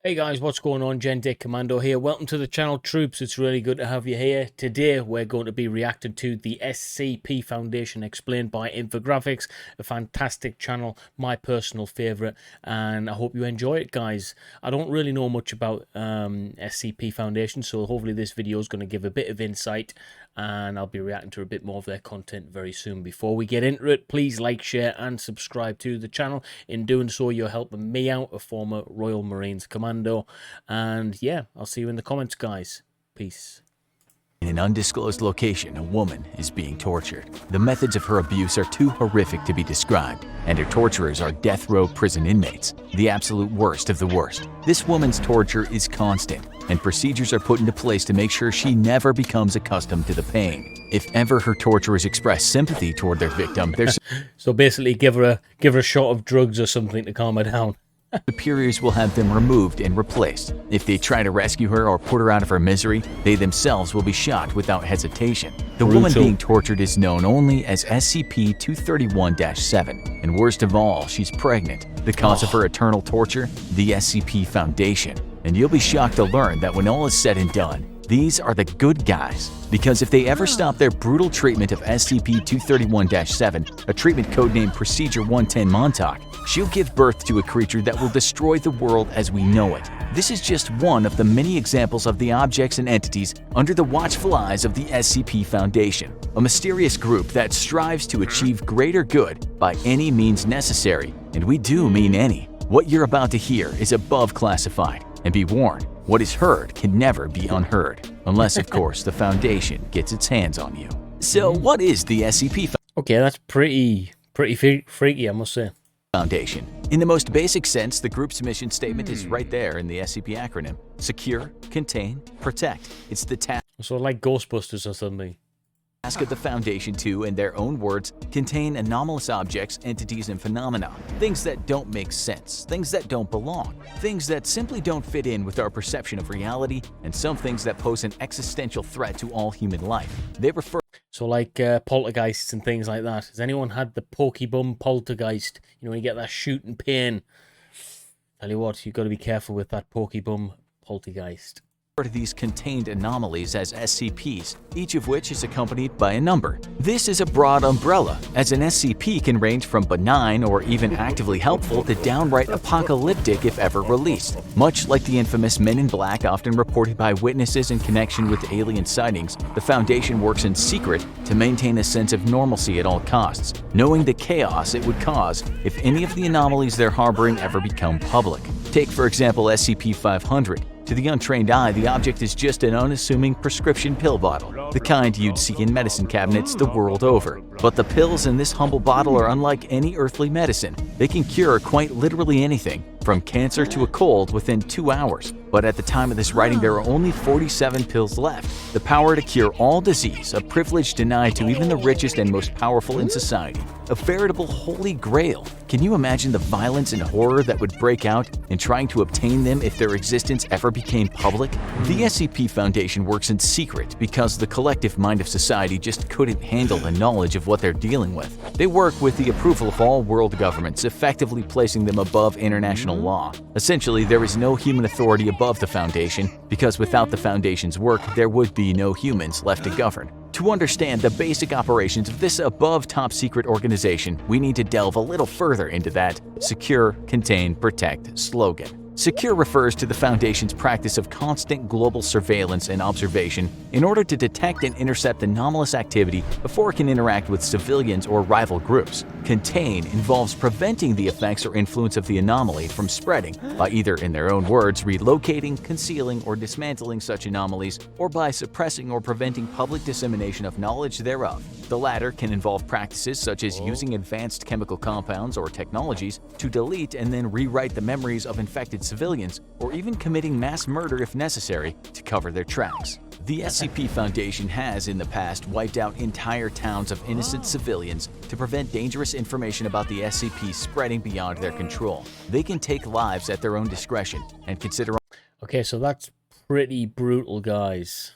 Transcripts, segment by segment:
Hey guys, what's going on? Dit Commando here. Welcome to the channel, troops. It's really good to have you here. Today we're going to be reacting to the SCP Foundation explained by Infographics, a fantastic channel, my personal favorite, and I hope you enjoy it, guys. I don't really know much about SCP Foundation, so hopefully this video is going to give a bit of insight, and I'll be reacting to a bit more of their content very soon. Before we get into it, please like, share and subscribe to the channel. In doing so, you're helping me out, a former Royal Marines Commando. And yeah, I'll see you in the comments, guys. Peace. In an undisclosed location, a woman is being tortured. The methods of her abuse are too horrific to be described, and her torturers are death row prison inmates, the absolute worst of the worst. This woman's torture is constant, and procedures are put into place to make sure she never becomes accustomed to the pain. If ever her torturers express sympathy toward their victim, their so basically give her a shot of drugs or something to calm her down. superiors will have them removed and replaced. If they try to rescue her or put her out of her misery, they themselves will be shot without hesitation. The woman being tortured is known only as SCP-231-7, and worst of all, she's pregnant. The cause of her eternal torture? The SCP Foundation. And you'll be shocked to learn that when all is said and done, these are the good guys, because if they ever stop their brutal treatment of SCP-231-7, a treatment codenamed Procedure 110 Montauk, she'll give birth to a creature that will destroy the world as we know it. This is just one of the many examples of the objects and entities under the watchful eyes of the SCP Foundation, a mysterious group that strives to achieve greater good by any means necessary, and we do mean any. What you're about to hear is above classified, and be warned, what is heard can never be unheard, unless of course the Foundation gets its hands on you. So what is the SCP Okay, that's pretty freaky, I must say. Foundation? In the most basic sense, the group's mission statement is right there in the SCP acronym. Secure, contain, protect. It's the task So like Ghostbusters or something. of the Foundation to, in their own words, contain anomalous objects, entities, and phenomena. Things that don't make sense, things that don't belong, things that simply don't fit in with our perception of reality, and some things that pose an existential threat to all human life. They refer So like poltergeists and things like that. Has anyone had the pokebum poltergeist? You know, when you get that shooting pain. Tell you what, you've got to be careful with that pokebum poltergeist. to these contained anomalies as SCPs, each of which is accompanied by a number. This is a broad umbrella, as an SCP can range from benign or even actively helpful to downright apocalyptic if ever released. Much like the infamous Men in Black often reported by witnesses in connection with alien sightings, the Foundation works in secret to maintain a sense of normalcy at all costs, knowing the chaos it would cause if any of the anomalies they're harboring ever become public. Take for example SCP-500. To the untrained eye, the object is just an unassuming prescription pill bottle, the kind you'd see in medicine cabinets the world over. But the pills in this humble bottle are unlike any earthly medicine. They can cure quite literally anything, from cancer to a cold within 2 hours. But at the time of this writing, there are only 47 pills left. The power to cure all disease, a privilege denied to even the richest and most powerful in society. A veritable holy grail. Can you imagine the violence and horror that would break out in trying to obtain them if their existence ever became public? The SCP Foundation works in secret because the collective mind of society just couldn't handle the knowledge of what they're dealing with. They work with the approval of all world governments, effectively placing them above international law. Essentially, there is no human authority above the Foundation, because without the Foundation's work, there would be no humans left to govern. To understand the basic operations of this above top-secret organization, we need to delve a little further into that secure, contain, protect slogan. Secure refers to the Foundation's practice of constant global surveillance and observation in order to detect and intercept anomalous activity before it can interact with civilians or rival groups. Contain involves preventing the effects or influence of the anomaly from spreading by either, in their own words, relocating, concealing, or dismantling such anomalies, or by suppressing or preventing public dissemination of knowledge thereof. The latter can involve practices such as using advanced chemical compounds or technologies to delete and then rewrite the memories of infected civilians, or even committing mass murder if necessary to cover their tracks. The SCP Foundation has in the past wiped out entire towns of innocent civilians to prevent dangerous information about the SCP spreading beyond their control. They can take lives at their own discretion and consider Okay, so that's pretty brutal, guys.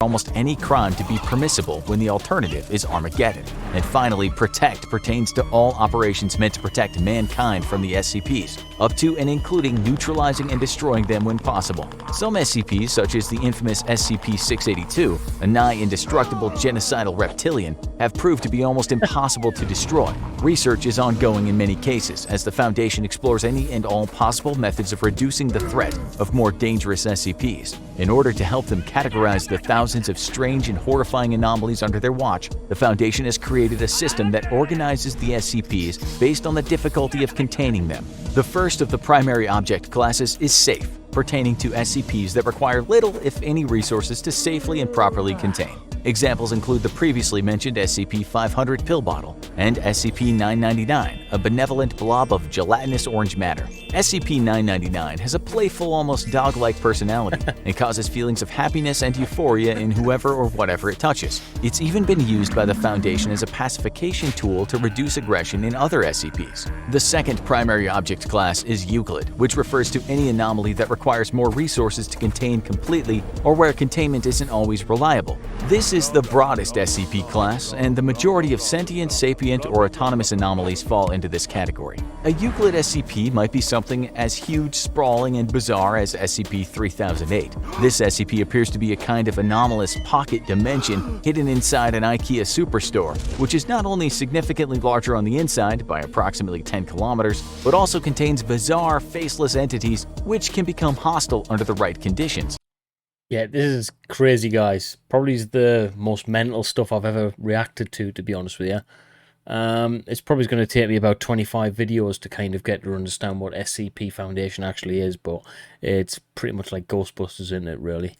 almost any crime to be permissible when the alternative is Armageddon. And finally, protect pertains to all operations meant to protect mankind from the SCPs, up to and including neutralizing and destroying them when possible. Some SCPs, such as the infamous SCP-682, a nigh indestructible genocidal reptilian, have proved to be almost impossible to destroy. Research is ongoing in many cases, as the Foundation explores any and all possible methods of reducing the threat of more dangerous SCPs. In order to help them categorize the thousands of strange and horrifying anomalies under their watch, the Foundation has created a system that organizes the SCPs based on the difficulty of containing them. The first of the primary object classes is Safe, pertaining to SCPs that require little, if any, resources to safely and properly contain. Examples include the previously mentioned SCP-500 pill bottle and SCP-999, a benevolent blob of gelatinous orange matter. SCP-999 has a playful, almost dog-like personality and causes feelings of happiness and euphoria in whoever or whatever it touches. It's even been used by the Foundation as a pacification tool to reduce aggression in other SCPs. The second primary object class is Euclid, which refers to any anomaly that requires more resources to contain completely or where containment isn't always reliable. This is the broadest SCP class, and the majority of sentient, sapient, or autonomous anomalies fall into this category. A Euclid SCP might be something as huge, sprawling, and bizarre as SCP-3008. This SCP appears to be a kind of anomalous pocket dimension hidden inside an IKEA superstore, which is not only significantly larger on the inside by approximately 10 kilometers, but also contains bizarre, faceless entities which can become hostile under the right conditions. Yeah, this is crazy, guys. Probably is the most mental stuff I've ever reacted to be honest with you. It's probably going to take me about 25 videos to kind of get to understand what SCP Foundation actually is, but it's pretty much like Ghostbusters, isn't it, really?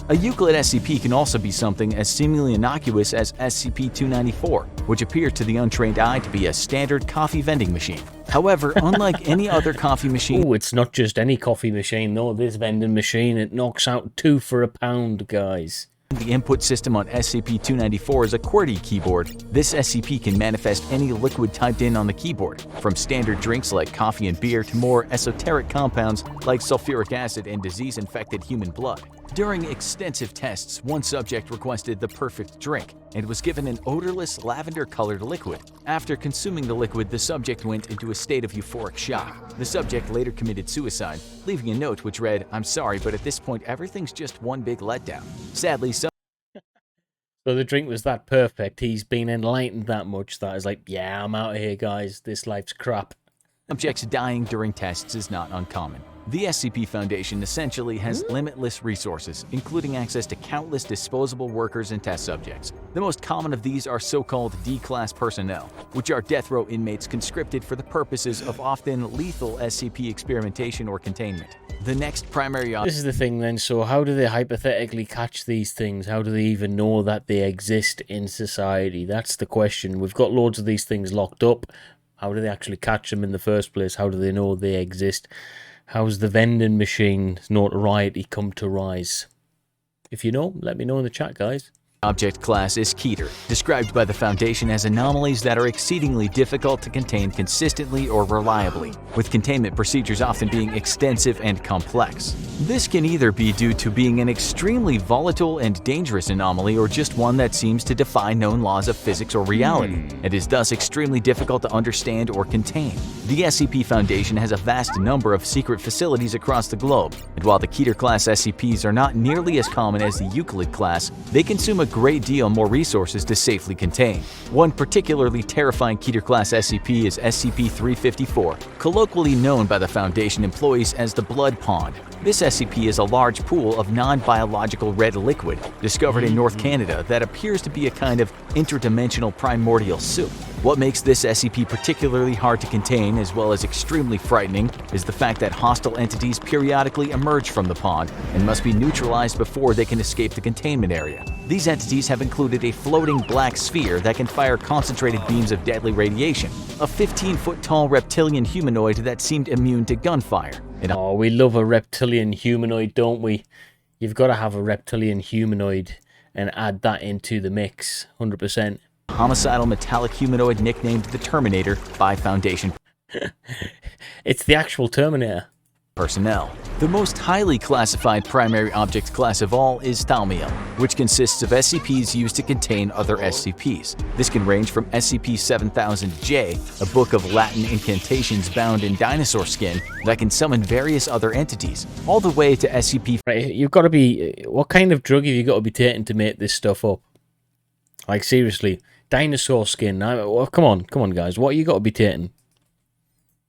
A Euclid SCP can also be something as seemingly innocuous as SCP-294, which appears to the untrained eye to be a standard coffee vending machine. However, unlike any other coffee machine... Oh, it's not just any coffee machine, though. This vending machine, it knocks out 2 for a pound, guys. The input system on SCP-294 is a QWERTY keyboard. This SCP can manifest any liquid typed in on the keyboard, from standard drinks like coffee and beer to more esoteric compounds like sulfuric acid and disease-infected human blood. During extensive tests, one subject requested the perfect drink and was given an odorless, lavender-colored liquid. After consuming the liquid, the subject went into a state of euphoric shock. The subject later committed suicide, leaving a note which read, "I'm sorry, but at this point everything's just one big letdown." Sadly, So the drink was that perfect, he's been enlightened that much that is like, yeah, I'm out of here, guys, this life's crap. subjects dying during tests is not uncommon. The SCP Foundation essentially has limitless resources, including access to countless disposable workers and test subjects. The most common of these are so-called D-class personnel, which are death row inmates conscripted for the purposes of often lethal SCP experimentation or containment. The next primary This is the thing then, so how do they hypothetically catch these things? How do they even know that they exist in society? That's the question. We've got loads of these things locked up. How do they actually catch them in the first place? How do they know they exist? How's the vending machine's notoriety come to rise? If you know, let me know in the chat, guys. Object class is Keter, described by the Foundation as anomalies that are exceedingly difficult to contain consistently or reliably, with containment procedures often being extensive and complex. This can either be due to being an extremely volatile and dangerous anomaly or just one that seems to defy known laws of physics or reality, and is thus extremely difficult to understand or contain. The SCP Foundation has a vast number of secret facilities across the globe, and while the Keter class SCPs are not nearly as common as the Euclid class, they consume a great deal more resources to safely contain. One particularly terrifying Keter-class SCP is SCP-354, colloquially known by the Foundation employees as the Blood Pond. This SCP is a large pool of non-biological red liquid discovered in North Canada that appears to be a kind of interdimensional primordial soup. What makes this SCP particularly hard to contain, as well as extremely frightening, is the fact that hostile entities periodically emerge from the pond and must be neutralized before they can escape the containment area. These entities have included a floating black sphere that can fire concentrated beams of deadly radiation, a 15-foot-tall reptilian humanoid that seemed immune to gunfire. Oh, we love a reptilian humanoid, don't we? You've got to have a reptilian humanoid and add that into the mix, 100%. Homicidal metallic humanoid nicknamed the Terminator by Foundation. It's the actual Terminator. personnel. The most highly classified primary object class of all is Thaumiel, which consists of SCPs used to contain other SCPs. This can range from SCP-7000-J, a book of Latin incantations bound in dinosaur skin that can summon various other entities, all the way to SCP... Right, you've got to be... What kind of drug have you got to be taking to make this stuff up? Like, seriously. Dinosaur skin. Well, come on, guys. What you got to be taking?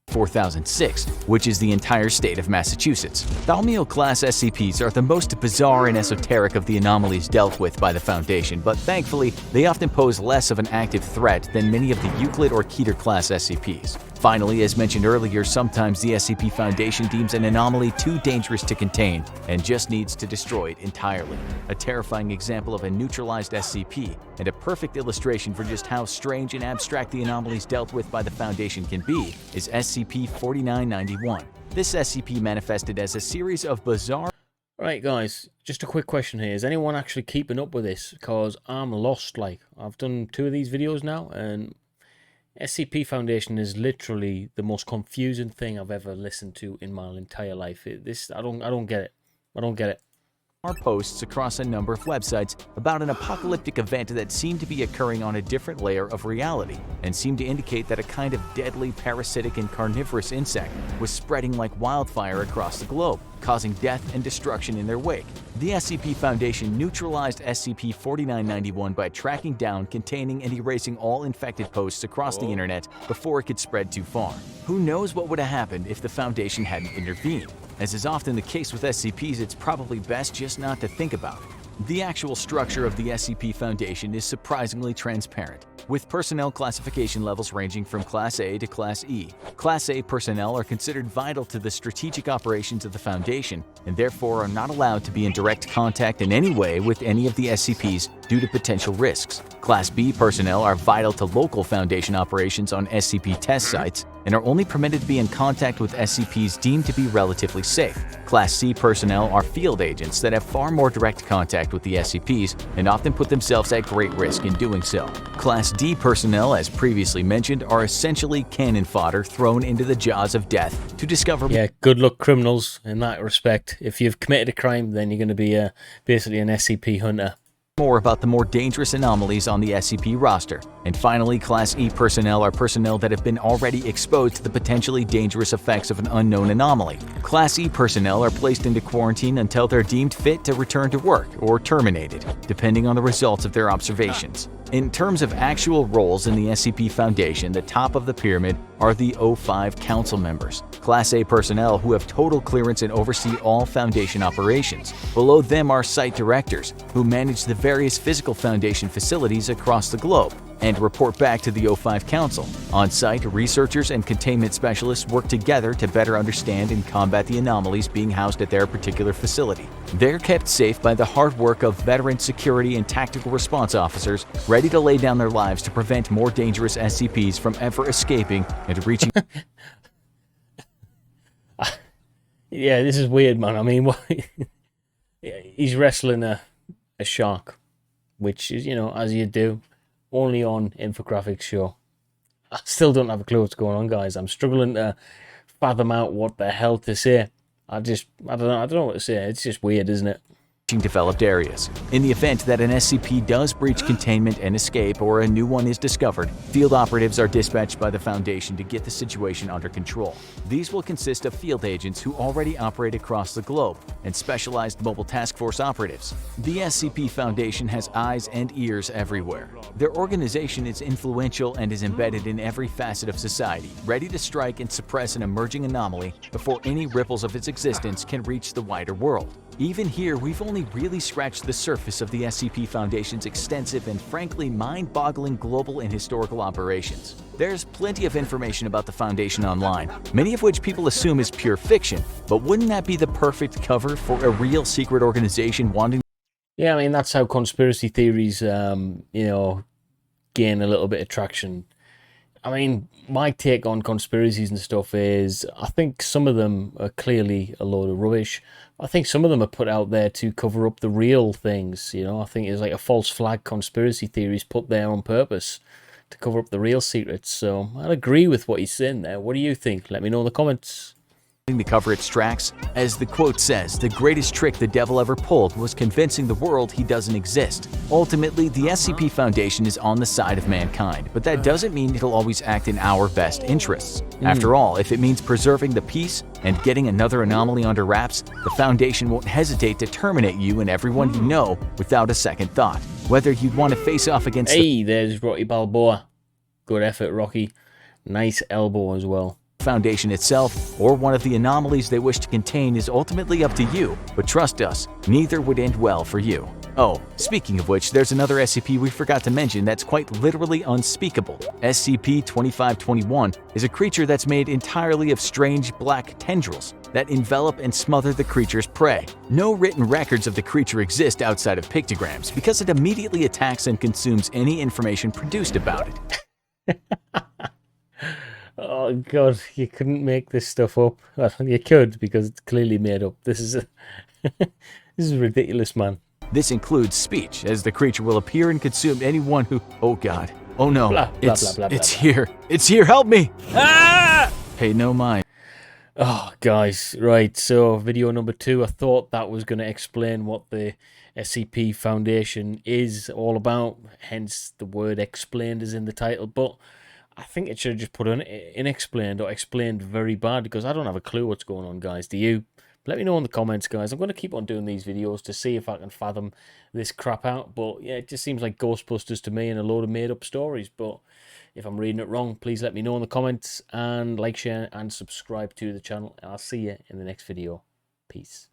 4006, which is the entire state of Massachusetts. Thaumiel class SCPs are the most bizarre and esoteric of the anomalies dealt with by the Foundation, but thankfully, they often pose less of an active threat than many of the Euclid or Keter class SCPs. Finally, as mentioned earlier, sometimes the SCP Foundation deems an anomaly too dangerous to contain and just needs to destroy it entirely. A terrifying example of a neutralized SCP and a perfect illustration for just how strange and abstract the anomalies dealt with by the Foundation can be is SCP-4991. This SCP manifested as a series of bizarre... Right, guys, just a quick question here. Is anyone actually keeping up with this? Because I'm lost. Like, I've done 2 of these videos now, and SCP Foundation is literally the most confusing thing I've ever listened to in my entire life. I don't get it. I don't get it. Posts across a number of websites about an apocalyptic event that seemed to be occurring on a different layer of reality and seemed to indicate that a kind of deadly parasitic and carnivorous insect was spreading like wildfire across the globe, causing death and destruction in their wake. The SCP Foundation neutralized SCP-4991 by tracking down, containing, and erasing all infected posts across the internet before it could spread too far. Who knows what would have happened if the Foundation hadn't intervened? As is often the case with SCPs, it's probably best just not to think about it. The actual structure of the SCP Foundation is surprisingly transparent, with personnel classification levels ranging from Class A to Class E. Class A personnel are considered vital to the strategic operations of the Foundation and therefore are not allowed to be in direct contact in any way with any of the SCPs due to potential risks. Class B personnel are vital to local Foundation operations on SCP test sites and are only permitted to be in contact with SCPs deemed to be relatively safe. Class C personnel are field agents that have far more direct contact with the SCPs and often put themselves at great risk in doing so. Class D personnel, as previously mentioned, are essentially cannon fodder thrown into the jaws of death to discover... Yeah, good luck criminals in that respect. If you've committed a crime, then you're going to be basically an SCP hunter. More about the more dangerous anomalies on the SCP roster. And finally, Class E personnel are personnel that have been already exposed to the potentially dangerous effects of an unknown anomaly. Class E personnel are placed into quarantine until they're deemed fit to return to work or terminated, depending on the results of their observations. In terms of actual roles in the SCP Foundation, the top of the pyramid are the O5 Council members, Class A personnel who have total clearance and oversee all Foundation operations. Below them are Site Directors, who manage the various physical Foundation facilities across the globe and report back to the O5 Council. On-site, researchers and containment specialists work together to better understand and combat the anomalies being housed at their particular facility. They're kept safe by the hard work of veteran security and tactical response officers ready to lay down their lives to prevent more dangerous SCPs from ever escaping and reaching... Yeah, this is weird, man. I mean, he's wrestling a shark, which is, you know, as you do, only on infographics show. I still don't have a clue what's going on, guys. I'm struggling to fathom out what the hell to say. I don't know what to say. It's just weird, isn't it? Developed areas. In the event that an SCP does breach containment and escape, or a new one is discovered, field operatives are dispatched by the Foundation to get the situation under control. These will consist of field agents who already operate across the globe and specialized mobile task force operatives. The SCP Foundation has eyes and ears everywhere. Their organization is influential and is embedded in every facet of society, ready to strike and suppress an emerging anomaly before any ripples of its existence can reach the wider world. Even here, we've only really scratched the surface of the SCP Foundation's extensive and frankly mind-boggling global and historical operations. There's plenty of information about the Foundation online, many of which people assume is pure fiction, but wouldn't that be the perfect cover for a real secret organization wanting... Yeah, I mean, that's how conspiracy theories, you know, gain a little bit of traction. I mean, my take on conspiracies and stuff is, I think some of them are clearly a load of rubbish. I think some of them are put out there to cover up the real things, you know. I think it's like a false flag conspiracy theories put there on purpose to cover up the real secrets. So I'd agree with what he's saying there. What do you think? Let me know in the comments. to cover its tracks? As the quote says, the greatest trick the devil ever pulled was convincing the world he doesn't exist. Ultimately, the SCP Foundation is on the side of mankind, but that doesn't mean it'll always act in our best interests. After all, if it means preserving the peace and getting another anomaly under wraps, the Foundation won't hesitate to terminate you and everyone you know without a second thought. Whether you'd want to face off against there's Rocky Balboa. Good effort, Rocky. Nice elbow as well. Foundation itself, or one of the anomalies they wish to contain is ultimately up to you, but trust us, neither would end well for you. Oh, speaking of which, there's another SCP we forgot to mention that's quite literally unspeakable. SCP-2521 is a creature that's made entirely of strange black tendrils that envelop and smother the creature's prey. No written records of the creature exist outside of pictograms because it immediately attacks and consumes any information produced about it. Oh god, you couldn't make this stuff up. Well, you could because it's clearly made up. This is this is ridiculous, man. This includes speech, as the creature will appear and consume anyone who. Oh god. Oh no. Blah, blah, it's blah, blah, it's blah. here. It's here. Help me. Ah! Pay no mind. Oh, guys, right. So, video number 2. I thought that was going to explain what the SCP Foundation is all about. Hence, the word "explained" is in the title. But I think it should have just put on "unexplained" or "explained very bad" because I don't have a clue what's going on, guys. Do you? Let me know in the comments, guys. I'm going to keep on doing these videos to see if I can fathom this crap out. But yeah, it just seems like Ghostbusters to me and a load of made-up stories. But if I'm reading it wrong, please let me know in the comments. And like, share, and subscribe to the channel. I'll see you in the next video. Peace.